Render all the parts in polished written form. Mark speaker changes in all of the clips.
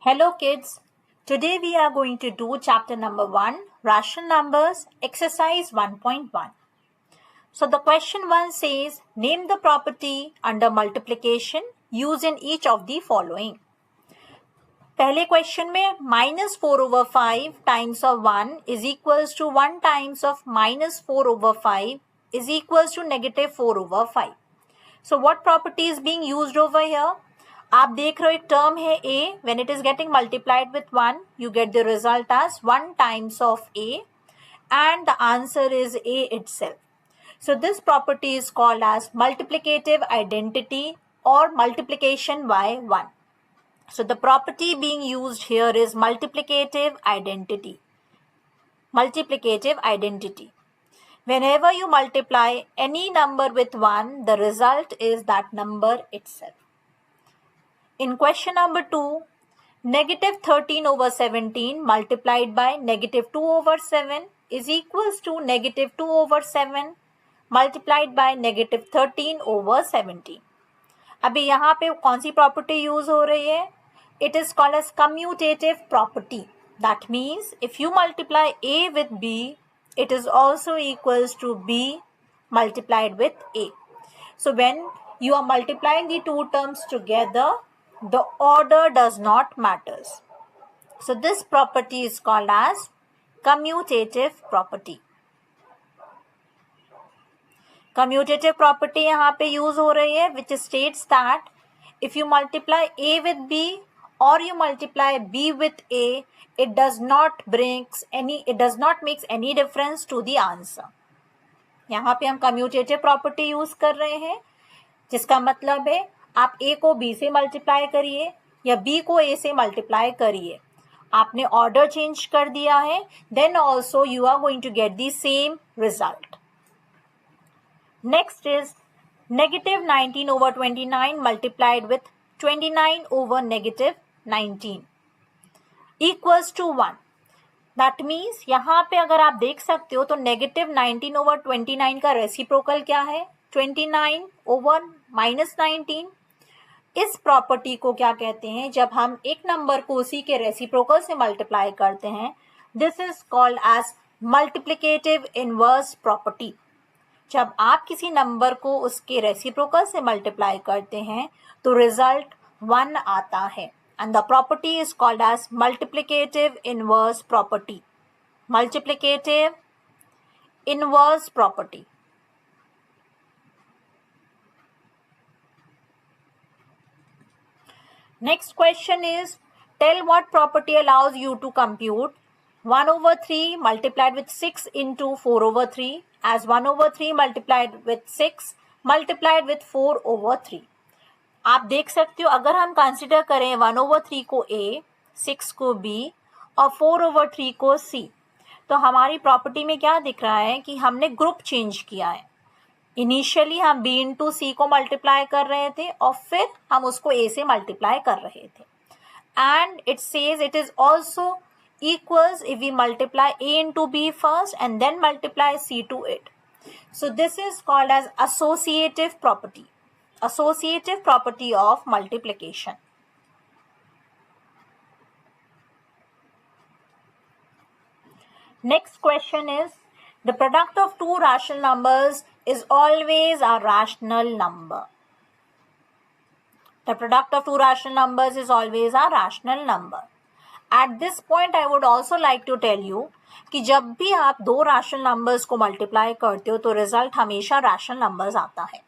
Speaker 1: Hello kids, today we are going to do chapter number 1, Rational Numbers, exercise 1.1. So the question 1 says, name the property under multiplication used in each of the following. पहले question में -4/5 times of 1 is equals to 1 times of -4/5 is equals to -4/5. So what property is being used over here? आप देख रहे हो एक term है a, when it is getting multiplied with 1 you get the result as 1 times of a and the answer is a itself. So this property is called as multiplicative identity or multiplication by 1. So the property being used here is multiplicative identity. Multiplicative identity. Whenever you multiply any number with 1, the result is that number itself. In question number 2, -13/17 multiplied by -2/7 is equals to -2/7 multiplied by -13/17. अभी यहाँ पे कौन सी property use हो रही है? It is called as commutative property. That means if you multiply a with b, it is also equals to b multiplied with a. So when you are multiplying the two terms together, the order does not matters. So this property is called as commutative property. Commutative property यहाँ पे use हो रही है, which states that if you multiply a with b or you multiply b with a, it does not makes any difference to the answer. यहाँ पे हम commutative property use कर रहे हैं, जिसका मतलब है आप a को b से मल्टीप्लाई करिए या b को a से मल्टीप्लाई करिए, आपने ऑर्डर चेंज कर दिया है, then also you are going to get the same result. Next is -19/29 multiplied with 29/-19 equals to 1. That means यहाँ पे अगर आप देख सकते हो तो -19/29 का रेसिप्रोकल क्या है? 29/-19. इस प्रॉपर्टी को क्या कहते हैं? जब हम एक नंबर को उसी के रेसिप्रोकल से मल्टीप्लाई करते हैं, this is called as multiplicative inverse property. जब आप किसी नंबर को उसके रेसिप्रोकल से मल्टीप्लाई करते हैं तो रिजल्ट 1 आता है, and the property is called as multiplicative inverse property. Multiplicative inverse property. Next question is, tell what property allows you to compute 1/3 multiplied with 6 into 4/3 as 1/3 multiplied with 6 multiplied with 4/3. आप देख सकते हो अगर हम consider करें 1/3 को a, 6 को b और 4/3 को c, तो हमारी प्रॉपर्टी में क्या दिख रहा है कि हमने ग्रुप चेंज किया है. इनिशियली हम b इंटू सी को मल्टीप्लाई कर रहे थे और फिर हम उसको a से मल्टीप्लाई कर रहे थे. And it says it is also equals if we multiply a into b first and then multiply c to it. So this is called as associative property. Associative property of multiplication. Next question is, the product of two rational numbers is always a rational number. The product of two rational numbers is always a rational number. At this point I would also like to tell you कि जब भी आप दो rational numbers को multiply करते हो तो result हमेशा रैशनल नंबर्स आता है.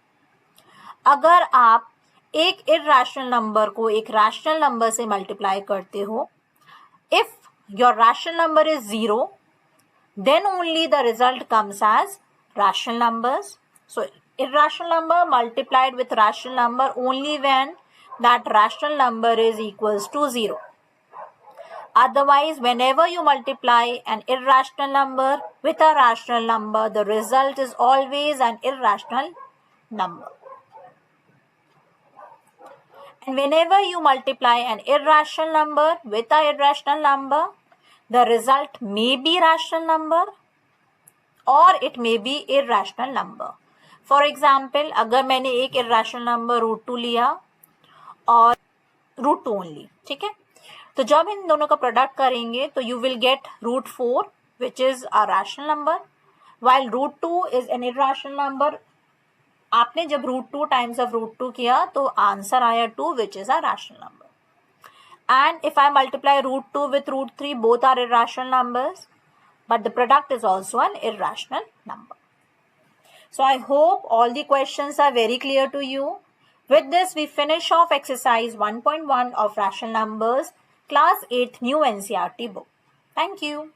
Speaker 1: अगर आप एक इरैशनल नंबर को एक रैशनल नंबर से मल्टीप्लाई करते हो, if your rational number is 0, then only the result comes as rational numbers. So irrational number multiplied with rational number only when that rational number is equals to 0. Otherwise, whenever you multiply an irrational number with a rational number, the result is always an irrational number. And whenever you multiply an irrational number with a irrational number, the result may be rational number or it may be irrational number. For example, अगर मैंने एक irrational number √2 लिया और √2 only, ठीक है, तो जब इन दोनों का प्रोडक्ट करेंगे तो you will get √4 which is a rational number, while √2 is an irrational number. आपने जब √2 टाइम्स ऑफ √2 किया तो आंसर आया 2 which is a rational number. And if I multiply √2 with √3, both are irrational numbers, but the product is also an irrational number. So I hope all the questions are very clear to you. With this, we finish off exercise 1.1 of rational numbers, class 8th new NCERT book. Thank you.